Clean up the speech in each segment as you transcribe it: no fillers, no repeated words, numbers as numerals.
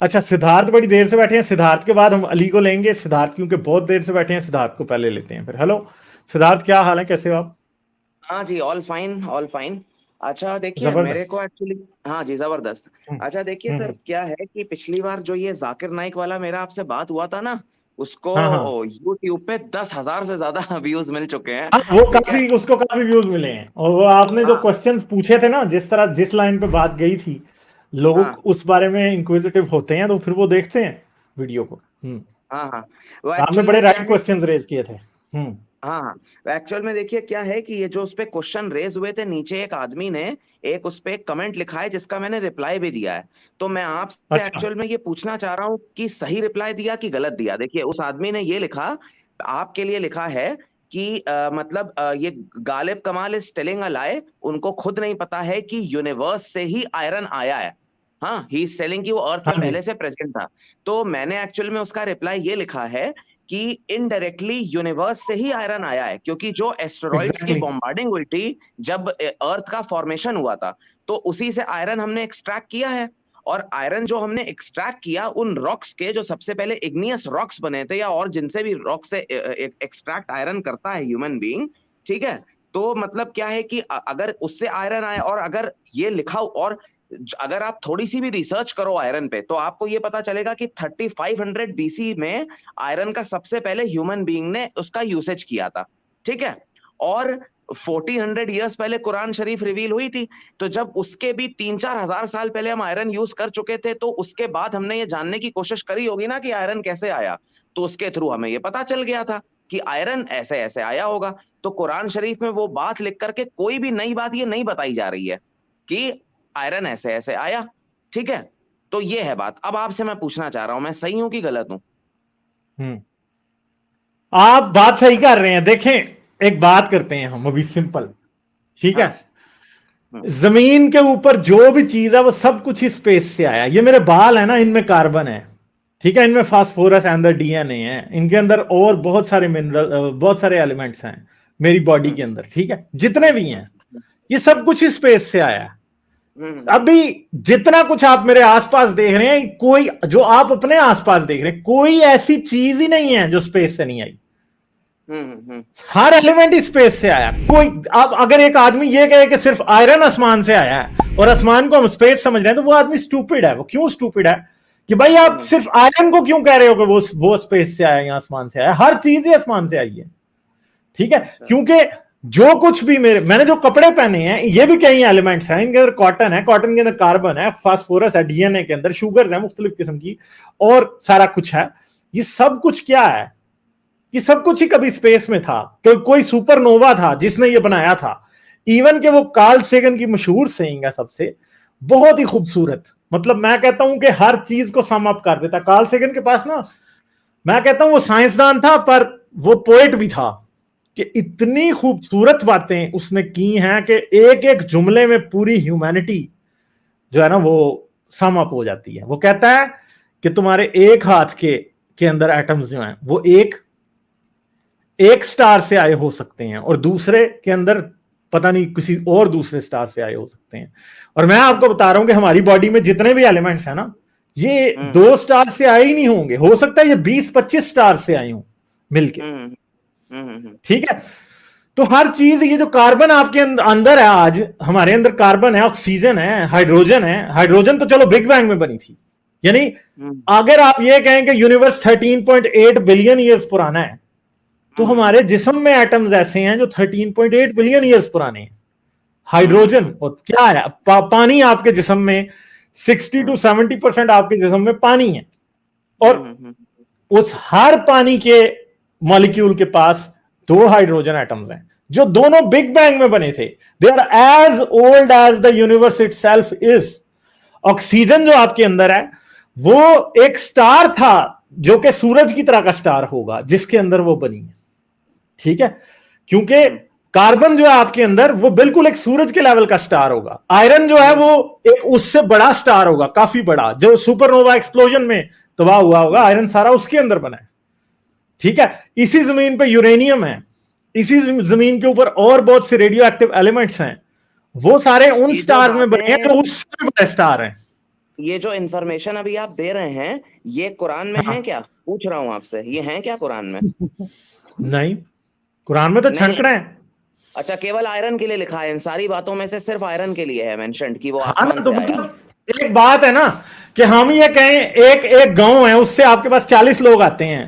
अच्छा, सिद्धार्थ बड़ी देर से बैठे हैं। सिद्धार्थ के बाद हम अली को लेंगे। सिद्धार्थ क्योंकि बहुत देर से बैठे हैं, सिद्धार्थ को पहले लेते हैं फिर। हेलो सिद्धार्थ, क्या हाल है, कैसे हो आप? हाँ जी, ऑल फाइन ऑल फाइन। अच्छा देखिए मेरे जबरदस्त। को एक्चुअली, हाँ जी जबरदस्त। हम्म। अच्छा देखिए सर, हम्म। क्या है कि पिछली बार जो ये जाकिर नाइक वाला मेरा आपसे बात हुआ था ना, उसको हाँ हाँ यूट्यूब पे 10,000 से ज्यादा व्यूज मिल चुके हैं। हाँ, वो ठीक है। काफी, उसको काफी व्यूज मिले हैं। और वो आपने जो हाँ क्वेश्चंस पूछे थे ना, जिस तरह जिस लाइन पे बात गई थी, लोग हाँ उस बारे में इंक्विजिटिव होते हैं, तो फिर वो देखते हैं वीडियो को। हाँ हाँ। वो तो आपने एक्चुअल बड़े में क्या राइट है, क्वेश्चंस रेज किए थे। हाँ हाँ, एक्चुअल में देखिए क्या है कि ये जो उस पे क्वेश्चन रेज हुए थे, नीचे एक आदमी ने एक उस पे कमेंट लिखा है जिसका मैंने रिप्लाई भी दिया है। तो मैं आपसे अच्छा। एक्चुअल में ये पूछना चाह रहा हूँ कि सही रिप्लाई दिया कि गलत दिया। देखिए उस आदमी ने ये लिखा, आपके लिए लिखा है कि मतलब ये गालिब कमाल इज टेलिंग अ लाई, उनको खुद नहीं पता है कि यूनिवर्स से ही आयरन आया है। हाँ, ही इज सेलिंग कि वो अर्थ में हाँ जी। पहले से प्रेजेंट था। तो मैंने एक्चुअल में उसका रिप्लाई ये लिखा है कि इनडायरेक्टली यूनिवर्स से ही आयरन आया है, क्योंकि जो एस्टेरॉइड्स की एग्जैक्टली। बॉम्बार्डिंग हुई थी जब अर्थ का फॉर्मेशन हुआ था, तो उसी से आयरन हमने एक्सट्रैक्ट किया है। और आयरन जो हमने एक्सट्रैक्ट किया उन रॉक्स के, जो सबसे पहले इग्नियस रॉक्स बने थे, या और जिनसे भी रॉक से एक्सट्रैक्ट आयरन करता है ह्यूमन बीइंग, ठीक है। तो मतलब क्या है कि अगर उससे आयरन आए, और अगर ये लिखा और अगर आप थोड़ी सी भी रिसर्च करो आयरन पे, तो आपको ये पता चलेगा कि 3500 बीसी में आयरन का सबसे पहले ह्यूमन बीइंग ने उसका यूसेज किया था। ठीक है। और 1400 ईयर्स पहले कुरान शरीफ रिवील हुई थी। तो जब उसके भी 3-4 हजार साल पहले हम आयरन यूज कर चुके थे, तो उसके बाद हमने ये जानने की कोशिश करी होगी ना कि आयरन कैसे आया। तो उसके थ्रू हमें ये पता चल गया था कि आयरन ऐसे ऐसे आया होगा। तो कुरान शरीफ में वो बात लिख करके कोई भी नई बात ये नहीं बताई जा रही है कि आयरन ऐसे ऐसे आया। ठीक है। तो ये है बात। अब आपसे मैं पूछना चाह रहा हूं, मैं सही हूं कि गलत हूं? हम्म। आप बात सही कर रहे हैं। देखें, एक बात करते हैं हम अभी सिंपल। ठीक है। हाँ। हम्म, जमीन के ऊपर जो भी चीज है वो सब कुछ ही स्पेस से आया। ये मेरे बाल है ना, इनमें कार्बन है। ठीक है, इनमें फास्फोरस है, अंदर डीएनए है, इनके अंदर और बहुत सारे मिनरल, बहुत सारे एलिमेंट्स हैं मेरी बॉडी के हम्म, अंदर। ठीक है, जितने भी हम्म, हैं, ये सब कुछ ही स्पेस से आया है। हम्म, अभी जितना कुछ आप मेरे आसपास देख रहे हैं, कोई जो आप अपने आसपास देख रहे हैं, कोई ऐसी चीज ही नहीं है जो स्पेस से नहीं आई। हम्म, हर एलिमेंट स्पेस से आया। कोई, अब अगर एक आदमी ये कहे कि सिर्फ आयरन आसमान से आया है और आसमान को हम स्पेस समझ रहे हैं, तो वो आदमी स्टूपिड है। वो क्यों स्टूपिड है? कि भाई आप हम्म, सिर्फ आयरन को क्यों कह रहे हो कि वो स्पेस से आया या आसमान से आया? हर चीज ही आसमान से आई है। ठीक है। अच्छा। क्योंकि जो कुछ भी मैंने जो कपड़े पहने हैं, ये भी कई एलिमेंट्स हैं। इनके अंदर कॉटन है, कॉटन के अंदर कार्बन है, फास्फोरस है, डीएनए के अंदर शुगर्स है मुख्तलिफ किस्म की, और सारा कुछ है। ये सब कुछ क्या है? ये सब कुछ ही कभी स्पेस में था। कोई सुपरनोवा था जिसने ये बनाया था। इवन के वो कार्ल सेगन की मशहूर सेइंग है सबसे, बहुत ही खूबसूरत। मतलब मैं कहता हूं कि हर चीज को सम अप कर देता। कार्ल सेगन के पास ना, मैं कहता हूं वो साइंसदान था पर वो पोएट भी था। कि इतनी खूबसूरत बातें उसने की हैं कि एक एक जुमले में पूरी ह्यूमैनिटी जो है ना, वो सम अप हो जाती है। वो कहता है कि तुम्हारे एक हाथ के अंदर एटम्स जो हैं, वो एक एक स्टार से आए हो सकते हैं, और दूसरे के अंदर पता नहीं किसी और दूसरे स्टार से आए हो सकते हैं। और मैं आपको बता रहा हूं कि हमारी बॉडी में जितने भी एलिमेंट्स हैं ना, ये हम्म, 2 स्टार से आए ही नहीं होंगे। हो सकता है ये 20-25 स्टार से आए हों मिलके। हम्म, हम्म, ठीक है। तो हर चीज, ये जो कार्बन आपके अंदर है, आज हमारे अंदर कार्बन है, ऑक्सीजन है, हाइड्रोजन है। हाइड्रोजन तो चलो बिग बैंग में बनी थी। यानी हम्म, अगर आप ये कहें कि यूनिवर्स 13.8 बिलियन ईयर्स पुराना है, तो हम्म, हमारे जिस्म में एटम्स ऐसे हैं जो 13.8 बिलियन ईयर्स पुराने हैं। हाइड्रोजन, हम्म, और क्या है, पानी आपके जिस्म में 60-70% आपके जिस्म में पानी है। और हम्म, उस हर पानी के मॉलिक्यूल के पास 2 हाइड्रोजन एटम्स हैं, जो दोनों बिग बैंग में बने थे। They are as old as the universe itself is. Oxygen जो आपके अंदर है, वो एक स्टार था, जो कि सूरज की तरह का स्टार होगा, जिसके अंदर वो बनी है। ठीक है। क्योंकि कार्बन जो है आपके अंदर, वो बिल्कुल एक सूरज के लेवल का स्टार होगा। आयरन जो है वो एक उससे बड़ा स्टार होगा, काफी बड़ा, जो सुपरनोवा एक्सप्लोजन में तबाह हुआ होगा। आयरन सारा उसके अंदर बना है। ठीक है। इसी जमीन पे यूरेनियम है। इसी जमीन के ऊपर और बहुत से रेडियो एक्टिव एलिमेंट्स हैं। वो सारे उन ये जो स्टार्स में बने हैं बातें जो उससे बड़े स्टार हैं। ये जो इन्फॉर्मेशन अभी आप दे रहे हैं, ये कुरान में हाँ है क्या? पूछ रहा हूँ आपसे, ये है क्या कुरान में? नहीं, कुरान में तो नहीं है। छनकड़े हैं। अच्छा, केवल आयरन के लिए लिखा है? इन सारी बातों में से सिर्फ आयरन के लिए है मेंशन्ड कि वो हाँ आसमान ना, तो से आया? मतलब एक बात है ना कि हम ये कहें एक एक गांव है, उससे आपके पास 40 लोग आते हैं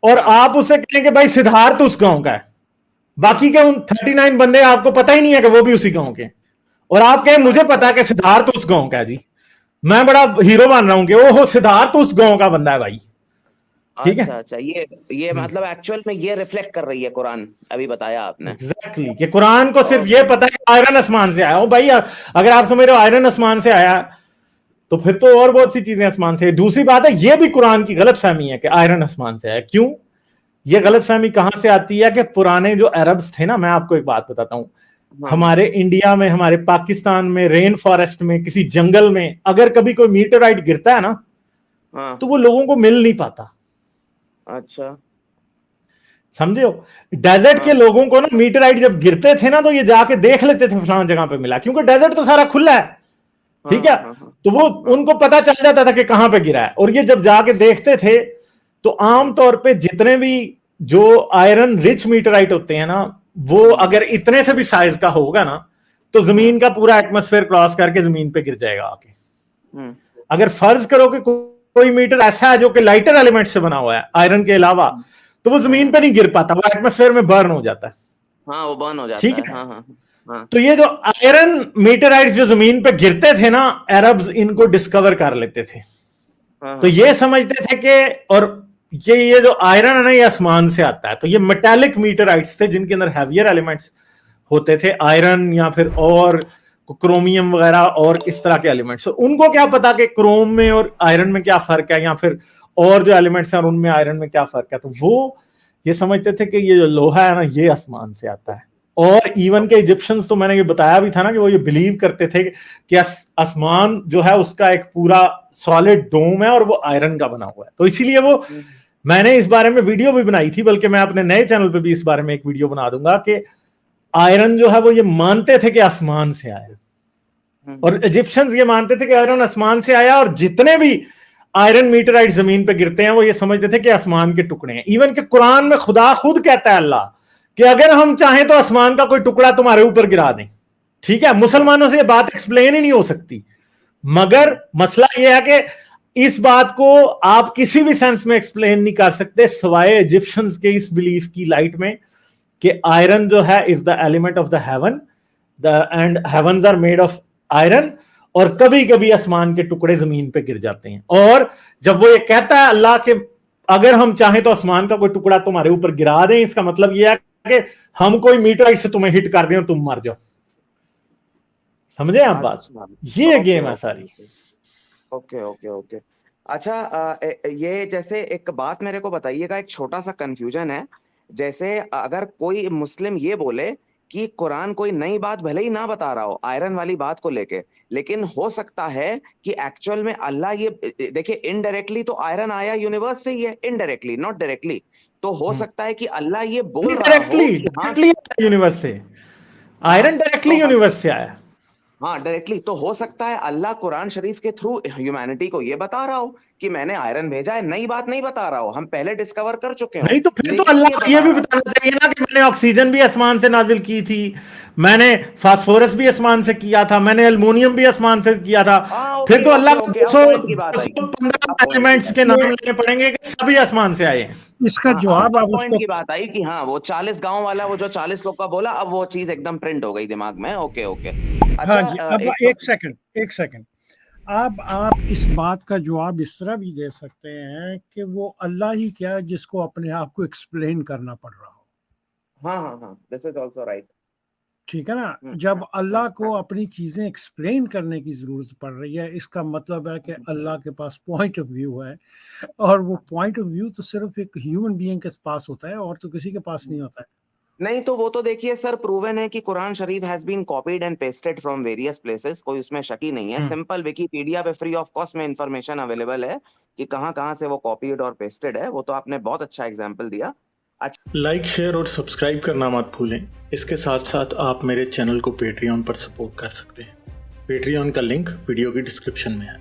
और हाँ आप उससे कहें कि भाई सिद्धार्थ उस गांव का है, बाकी के उन 39 बंदे आपको पता ही नहीं है कि वो भी उसी गांव के, और आप कहें मुझे पता है कि सिद्धार्थ उस गांव का है जी, मैं बड़ा हीरो मान रहा हूं कि ओहो सिद्धार्थ उस गांव का बंदा है भाई। ठीक है, अच्छा अच्छा, ये मतलब एक्चुअल में ये रिफ्लेक्ट कर रही है कुरान, अभी बताया आपने। एग्जैक्टली कि कुरान को सिर्फ ओके। ये पता है कि आयरन आसमान से आया हो भाई। अगर आप समझ रहे हो आयरन आसमान से आया तो फिर तो और बहुत सी चीजें आसमान से। दूसरी बात है, ये भी कुरान की गलत फहमी है कि आयरन आसमान से आया। क्यों ये गलत फहमी कहां से आती है कि पुराने जो अरब्स थे ना, मैं आपको एक बात बताता हूं, हाँ हमारे इंडिया में, हमारे पाकिस्तान में, रेन फॉरेस्ट में, किसी जंगल में अगर कभी कोई मीटरराइट गिरता है ना, हाँ। तो वो लोगों को मिल नहीं पाता। अच्छा। समझे हो? डेजर्ट के हाँ लोगों को ना मीटरराइट जब गिरते थे ना, तो ये जाके देख लेते थे फलां जगह पे मिला, क्योंकि डेजर्ट तो सारा खुला है। हाँ ठीक है, हाँ हाँ तो वो हाँ उनको पता चल जाता था कि कहां पे गिरा है, और ये जब जाके देखते थे तो आमतौर पे जितने भी जो आयरन रिच मीटराइट होते हैं ना, वो अगर इतने से भी साइज का होगा ना, तो जमीन का पूरा एटमॉस्फेयर क्रॉस करके जमीन पे गिर जाएगा आके। अगर फर्ज करो कि कोई मीटर ऐसा है जो कि लाइटर एलिमेंट से बना हुआ है आयरन के अलावा, तो वो जमीन पे नहीं गिर पाता, वो एटमॉस्फेयर में बर्न हो जाता है। हाँ, वो बर्न हो जाता ठीक है। है, हाँ हाँ हाँ तो ये जो आयरन मीटराइट्स जो जमीन पे गिरते थे ना, अरब्स इनको डिस्कवर कर लेते थे। हाँ तो हाँ ये समझते थे कि, और ये जो आयरन है ना, ये आसमान से आता है। तो ये मेटालिक मीटराइट्स थे जिनके अंदर हैवियर एलिमेंट्स होते थे, आयरन या फिर और क्रोमियम वगैरह और इस तरह के एलिमेंट्स। उनको क्या पता कि क्रोम में और आयरन में क्या फर्क है, या फिर और जो एलिमेंट्स हैं उनमें आयरन में क्या फर्क है। तो वो ये समझते थे कि ये जो लोहा है ना, ये आसमान से आता है। और इवन के इजिप्शियंस, तो मैंने ये बताया भी था ना कि वो ये बिलीव करते थे कि आसमान जो है उसका एक पूरा सॉलिड डोम है और वो आयरन का बना हुआ है। तो इसीलिए वो, मैंने इस बारे में वीडियो भी बनाई थी, बल्कि मैं अपने नए चैनल पे भी इस बारे में एक वीडियो बना दूंगा कि आयरन जो है वो ये मानते थे कि आसमान से आया, और इजिप्शियंस ये मानते थे कि आयरन आसमान से आया, और जितने भी आयरन मीटराइट जमीन पे गिरते हैं वो ये समझते थे कि आसमान के टुकड़े हैं। इवन कि कुरान में खुदा खुद कहता है, अल्लाह, कि अगर हम चाहें तो आसमान का कोई टुकड़ा तुम्हारे ऊपर गिरा दें। ठीक है, मुसलमानों से ये बात एक्सप्लेन ही नहीं हो सकती, मगर मसला यह है कि इस बात को आप किसी भी सेंस में एक्सप्लेन नहीं कर सकते सिवाय इजिप्शियंस के इस बिलीफ की लाइट में कि आयरन जो है is the element of the heaven, and heavens are made of iron, और कभी कभी आसमान के टुकड़े जमीन पे गिर जाते हैं। और जब वो ये कहता है अल्लाह के अगर हम चाहें तो आसमान का कोई टुकड़ा तुम्हारे ऊपर गिरा दें, इसका मतलब यह है कि हम कोई मीटराइट से तुम्हें हिट कर दें और तुम मर जाओ। समझे आप बात? ये गेम है सारी। Okay okay okay. अच्छा, ये जैसे एक बात मेरे को बताइएगा, एक छोटा सा कंफ्यूजन है। जैसे अगर कोई मुस्लिम ये बोले कि कुरान कोई नई बात भले ही ना बता रहा हो आयरन वाली बात को लेके, लेकिन हो सकता है कि एक्चुअल में अल्लाह ये, देखिए इनडायरेक्टली तो आयरन आया यूनिवर्स से ही है, इनडायरेक्टली नॉट डायरेक्टली। तो हो सकता है कि अल्लाह ये बोल रहा हो डायरेक्टली कि हाँ डायरेक्टली यूनिवर्स से, आयरन डायरेक्टली यूनिवर्स से आया। हाँ डायरेक्टली। तो हो सकता है अल्लाह कुरान शरीफ के थ्रू ह्यूमैनिटी को ये बता रहा हो कि मैंने आयरन भेजा है, नई बात नहीं बता रहा हो, हम पहले डिस्कवर कर चुके हो। नहीं तो फिर तो लेकिन अल्लाह ये को ये बता भी रहा बताना चाहिए ना कि मैंने ऑक्सीजन भी आसमान से नाजिल की थी, मैंने फास्फोरस भी आसमान से किया था, मैंने एल्युमिनियम भी आसमान से किया था। ओके फिर तो अल्लाह ओके को ओके, अब 200 पॉइंट की बात आई, 215 अब पॉइंट की एलिमेंट्स बात के आई। नाम लेने पड़ेंगे कि सभी आसमान से आए हैं। इसका हाँ, जवाब अब आप पॉइंट उसको की बात आई कि हाँ वो 40 गांव वाला, वो जो 40 लोग का बोला, अब वो चीज एकदम प्रिंट हो गई दिमाग में। Okay okay. हाँ अच्छा, जी। अब एक एक सेकंड आप इस बात का जवाब इस तरह भी दे सकते हैं कि वो अल्लाह ही क्या है जिसको अपने आप को एक्सप्लेन करना पड़ रहा हो। हाँ हाँ हाँ, दिस इज आल्सो राइट। ठीक है ना, जब अल्लाह को अपनी चीजें एक्सप्लेन करने की जरूरत पड़ रही है, इसका मतलब है कि अल्लाह के पास पॉइंट ऑफ व्यू है, और वो पॉइंट ऑफ व्यू तो सिर्फ एक ह्यूमन बीइंग के पास होता है और तो किसी के पास नहीं होता है। नहीं तो वो तो देखिए सर, प्रूवन है कि Quran Sharif has been copied and pasted from various places, कोई उसमें शक ही नहीं है। सिंपल विकिपीडिया पे फ्री ऑफ कॉस्ट में इंफॉर्मेशन अवेलेबल है कि कहाँ कहाँ से वो कॉपीड और पेस्टेड है। वो तो आपने बहुत अच्छा एग्जांपल दिया। लाइक, शेयर और सब्सक्राइब करना मत भूलें। इसके साथ साथ आप मेरे चैनल को पेट्रियन पर सपोर्ट कर सकते हैं। पेट्रियन का लिंक वीडियो की डिस्क्रिप्शन में है।